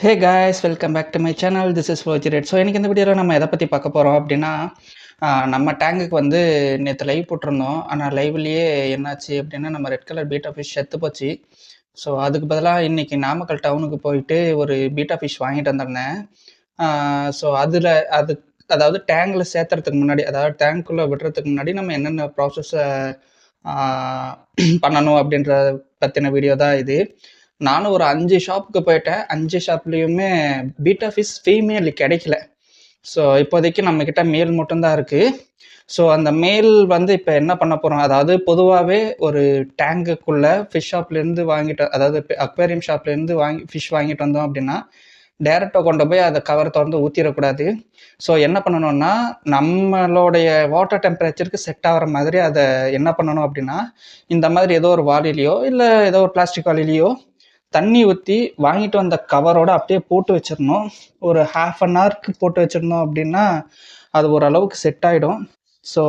Hey guys, welcome back to my channel. This is ஃபோர்ஜிரேட். So இன்றைக்கி இந்த வீடியோவில் நம்ம எதை பற்றி பார்க்க போகிறோம் அப்படின்னா, நம்ம டேங்குக்கு வந்து நேற்று லைவ் போட்டிருந்தோம். ஆனால் லைவ்லேயே என்னாச்சு அப்படின்னா, நம்ம ரெட் கலர் பீட்டா ஃபிஷ் செத்து போச்சு. ஸோ அதுக்கு பதிலாக இன்றைக்கி நாமக்கல் டவுனுக்கு போயிட்டு ஒரு பீட்டா ஃபிஷ் வாங்கிட்டு வந்திருந்தேன். ஸோ அதில் அது அதாவது டேங்கில் சேர்த்துறதுக்கு முன்னாடி, அதாவது டேங்க்குள்ளே விடுறதுக்கு முன்னாடி நம்ம என்னென்ன ப்ராசஸை பண்ணணும் அப்படின்ற பற்றின வீடியோ தான் இது. நானும் ஒரு 5 ஷாப்புக்கு போயிட்டேன். 5 ஷாப்லேயுமே பீட்டா ஃபிஷ் ஃபீமேல் கிடைக்கல. ஸோ இப்போதைக்கு நம்மக்கிட்ட மேல் மட்டும்தான் இருக்குது. ஸோ அந்த மேல் வந்து இப்போ என்ன பண்ண போகிறோம், அதாவது பொதுவாகவே ஒரு டேங்குக்குள்ளே ஃபிஷ் ஷாப்லேருந்து வாங்கிட்டு, அதாவது அக்வேரியம் ஷாப்லேருந்து ஃபிஷ் வாங்கிட்டு வந்தோம் அப்படின்னா, டேரெக்டாக கொண்டு போய் அதை கவர் திறந்து ஊற்றிடக்கூடாது. ஸோ என்ன பண்ணணும்னா, நம்மளுடைய வாட்டர் டெம்பரேச்சருக்கு செட் ஆகிற மாதிரி அதை என்ன பண்ணணும் அப்படின்னா, இந்த மாதிரி ஏதோ ஒரு வாளிலையோ இல்லை ஏதோ ஒரு பிளாஸ்டிக் வாளிலையோ தண்ணி ஊற்றி வாங்கிட்டு வந்த கவரோட அப்படியே போட்டு வச்சிடணும். ஒரு ½ அன் ஹவருக்கு போட்டு வச்சிருந்தோம் அப்படின்னா அது ஓரளவுக்கு செட் ஆகிடும். ஸோ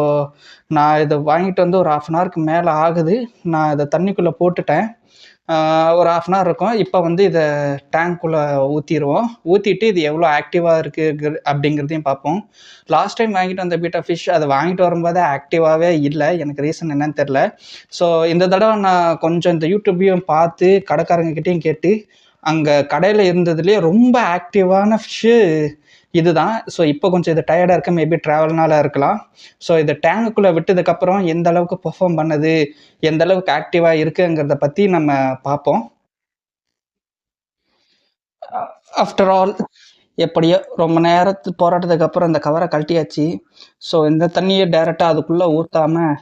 நான் இதை வாங்கிட்டு வந்து ஒரு ½ அன் ஹவருக்கு மேலே ஆகுது. நான் இதை தண்ணிக்குள்ளே போட்டுட்டேன். ஒரு ½ அன் ஹவர் இருக்கும். இப்போ வந்து இதை டேங்க்குள்ளே ஊற்றிடுவோம். ஊற்றிட்டு இது எவ்வளோ ஆக்டிவாக இருக்குது அப்படிங்கிறதையும் பார்ப்போம். லாஸ்ட் டைம் வாங்கிட்டு வந்த பீட்டா ஃபிஷ் அதை வாங்கிட்டு வரும்போதே ஆக்டிவாகவே இல்லை. எனக்கு ரீசன் என்னன்னு தெரில. ஸோ இந்த தடவை நான் கொஞ்சம் இந்த யூடியூப்பையும் பார்த்து கடைக்காரங்கக்கிட்டையும் கேட்டு, அங்கே கடையில் இருந்ததுலேயே ரொம்ப ஆக்டிவான ஃபிஷ்ஷு இதுதான். ஸோ இப்போ கொஞ்சம் இது டயர்டாக இருக்குது, மேபி ட்ராவல்னால இருக்கலாம். ஸோ இதை டேங்குக்குள்ளே விட்டதுக்கப்புறம் எந்த அளவுக்கு பெர்ஃபார்ம் பண்ணுது, எந்த அளவுக்கு ஆக்டிவாக இருக்குங்கிறத பற்றி நம்ம பார்ப்போம். ஆஃப்டர் ஆல் எப்படியோ ரொம்ப நேரத்து போராட்டத்துக்கு அப்புறம் இந்த கவரை கழட்டியாச்சு. ஸோ இந்த தண்ணியை டைரெக்டாக அதுக்குள்ளே ஊற்றாமல்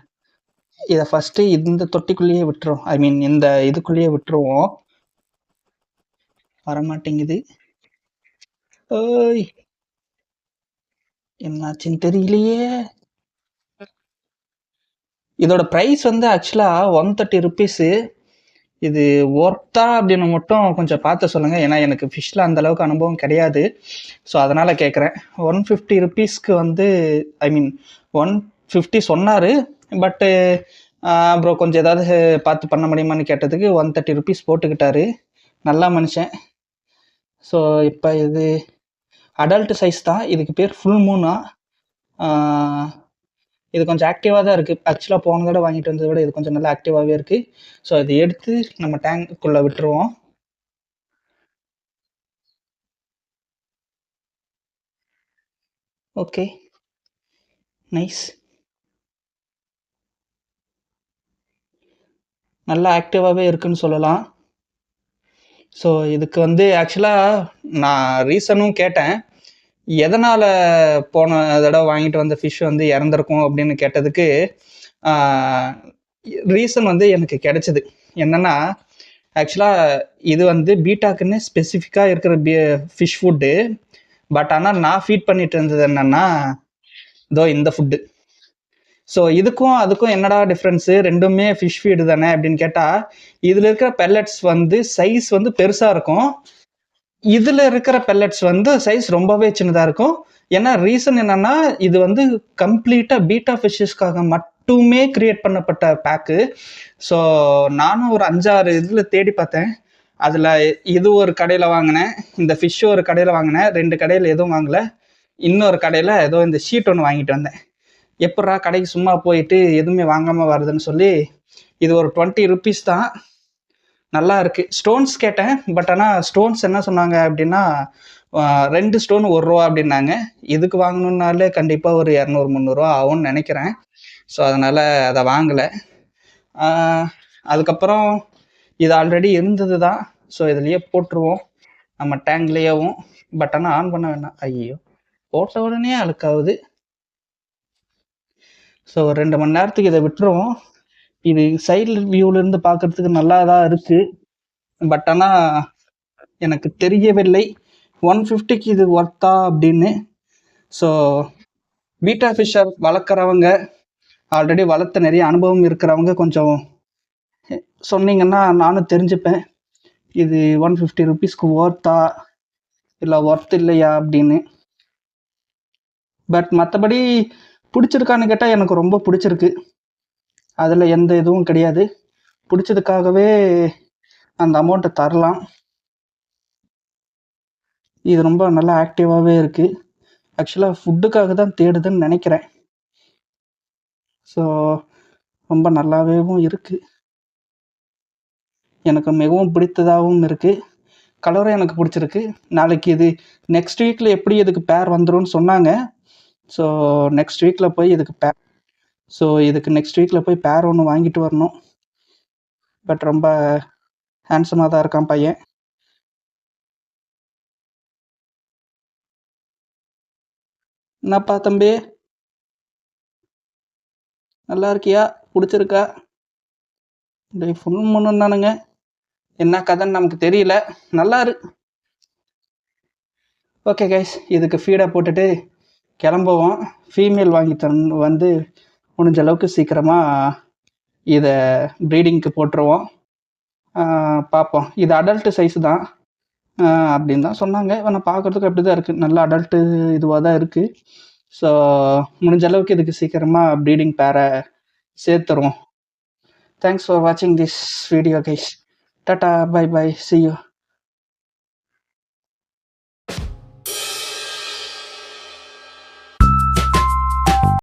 இதை ஃபஸ்ட்டு இந்த தொட்டிக்குள்ளேயே விட்டுருவோம். ஐ மீன் இந்த இதுக்குள்ளேயே விட்டுருவோம். வரமாட்டேங்குது. ஓய், என்னாச்சுன்னு தெரியலையே. இதோட ப்ரைஸ் வந்து ஆக்சுவலாக 130 ருபீஸு. இது ஒர்த்தா அப்படின்னு மட்டும் கொஞ்சம் பார்த்து சொல்லுங்கள். ஏன்னா எனக்கு ஃபிஷ்ஷில் அந்தளவுக்கு அனுபவம் கிடையாது. ஸோ அதனால் கேட்குறேன். 150 ருபீஸ்க்கு வந்து ஐ மீன் 150 சொன்னார். பட்டு அப்புறம் கொஞ்சம் ஏதாவது பார்த்து பண்ண முடியுமான்னு கேட்டதுக்கு 130 ருபீஸ் போட்டுக்கிட்டாரு. நல்லா மனுஷன். ஸோ இப்போ இது அடல்ட் சைஸ் தான். இதுக்கு பேர் ஃபுல் மூனா. இது கொஞ்சம் ஆக்டிவாக தான் இருக்குது. ஆக்சுவலாக போன தடவை வாங்கிட்டு வந்ததை விட இது கொஞ்சம் நல்லா ஆக்டிவாகவே இருக்குது. ஸோ இதை எடுத்து நம்ம டேங்க்குள்ளே விட்டுருவோம். Okay, nice. நல்லா ஆக்டிவாகவே இருக்குன்னு சொல்லலாம். ஸோ இதுக்கு வந்து ஆக்சுவலாக நான் ரீசனும் கேட்டேன். எதனால் போன தடவை வாங்கிட்டு வந்த ஃபிஷ் வந்து இறந்துருக்கும் அப்படின்னு கேட்டதுக்கு ரீசன் வந்து எனக்கு கிடைச்சிது. என்னென்னா, ஆக்சுவலாக இது வந்து பீட்டாக்குன்னு ஸ்பெசிஃபிக்காக இருக்கிற ஃபிஷ் ஃபுட்டு. பட் ஆனால் நான் ஃபீட் பண்ணிட்டு இருந்தது என்னென்னா, இதோ இந்த ஃபுட்டு. ஸோ இதுக்கும் அதுக்கும் என்னடா டிஃப்ரென்ஸு, ரெண்டுமே ஃபிஷ் ஃபீடு தானே அப்படின்னு கேட்டால், இதில் இருக்கிற பெல்லட்ஸ் வந்து சைஸ் வந்து பெருசாக இருக்கும். இதில் இருக்கிற பெல்லட்ஸ் வந்து சைஸ் ரொம்பவே சின்னதாக இருக்கும். ஏன்னா ரீசன் என்னென்னா, இது வந்து கம்ப்ளீட்டாக பீட்டா ஃபிஷ்ஷஸ்க்காக மட்டுமே கிரியேட் பண்ணப்பட்ட பேக்கு. ஸோ நானும் ஒரு 5-6 இதில் தேடி பார்த்தேன். அதில் இது ஒரு கடையில் வாங்கினேன், இந்த ஃபிஷ் ஒரு கடையில் வாங்கினேன். 2 கடையில் எதுவும் வாங்கலை. இன்னொரு கடையில் ஏதோ இந்த ஷீட் ஒன்று வாங்கிட்டு வந்தேன். எப்பட்றா கடைக்கு சும்மா போயிட்டு எதுவுமே வாங்காமல் வருதுன்னு சொல்லி, இது ஒரு 20 ருபீஸ் தான். நல்லா இருக்குது. ஸ்டோன்ஸ் கேட்டேன். பட் ஆனால் ஸ்டோன்ஸ் என்ன சொன்னாங்க அப்படின்னா, 2 ஸ்டோன் ₹1 அப்படின்னாங்க. இதுக்கு வாங்கணுன்னாலே கண்டிப்பாக ஒரு 200-300 ஆகும்னு நினைக்கிறேன். ஸோ அதனால் அதை வாங்கலை. அதுக்கப்புறம் இது ஆல்ரெடி இருந்தது தான். ஸோ இதுலேயே போட்டுருவோம் நம்ம டேங்க்லேயேவும். பட் ஆனால் ஆன் பண்ண வேணாம். ஐயோ, போட்ட உடனே அழுக்காகுது. ஸோ 2 மணி நேரத்துக்கு இதை விட்டுருவோம். இது சைடு வியூவிலேருந்து பார்க்குறதுக்கு நல்லா தான் இருக்குது. பட் ஆனால் எனக்கு தெரியவில்லை 150க்கு இது ஒர்த்தா அப்படின்னு. ஸோ பீட்டா ஃபிஷ்ஷர் வளர்க்குறவங்க, ஆல்ரெடி வளர்த்த நிறைய அனுபவம் இருக்கிறவங்க கொஞ்சம் சொன்னீங்கன்னா நானும் தெரிஞ்சுப்பேன். இது 150 ருபீஸ்க்கு ஒர்த்தா இல்லை ஒர்த் இல்லையா அப்படின்னு. பட் மற்றபடி பிடிச்சிருக்கான்னு கேட்டால் எனக்கு ரொம்ப பிடிச்சிருக்கு. அதில் எந்த இதுவும் கிடையாது. பிடிச்சதுக்காகவே அந்த அமௌண்ட்டை தரலாம். இது ரொம்ப நல்லா ஆக்டிவாகவே இருக்குது. ஆக்சுவலாக ஃபுட்டுக்காக தான் தேடுதுன்னு நினைக்கிறேன். ஸோ ரொம்ப நல்லாவேவும் இருக்குது. எனக்கு மிகவும் பிடித்ததாகவும் இருக்குது. கலரும் எனக்கு பிடிச்சிருக்கு. நாளைக்கு இது நெக்ஸ்ட் வீக்கில் எப்படி இதுக்கு பேர் வந்துரும்னு சொன்னாங்க. ஸோ நெக்ஸ்ட் வீக்கில் போய் இதுக்கு நெக்ஸ்ட் வீக்கில் போய் பேர் ஒன்று வாங்கிட்டு வரணும். பட் ரொம்ப ஹேண்ட்ஸமாக தான் இருக்கான் பையன். என்னப்பா தம்பி, நல்லா இருக்கியா? பிடிச்சிருக்கா? டேய் ஃபுல் மூணுன்னானுங்க, என்ன கதைன்னு நமக்கு தெரியல. நல்லா இருக்கு. ஓகே கைஸ், இதுக்கு ஃபீடை போட்டுட்டு கிளம்புவோம். ஃபீமேல் வாங்கி வந்து முடிஞ்ச அளவுக்கு சீக்கிரமாக இதை ப்ரீடிங்க்கு போட்டுருவோம். பார்ப்போம். இது அடல்ட்டு சைஸு தான் அப்படின்னு தான் சொன்னாங்க. ஆனால் பார்க்குறதுக்கு அப்படி தான் இருக்குது. நல்ல அடல்ட்டு இதுவாக தான் இருக்குது. ஸோ முடிஞ்ச அளவுக்கு இதுக்கு சீக்கிரமாக ப்ரீடிங் பேரை சேர்த்துருவோம். தேங்க்ஸ் ஃபார் வாட்சிங் this video guys. Tata, bye bye, see you.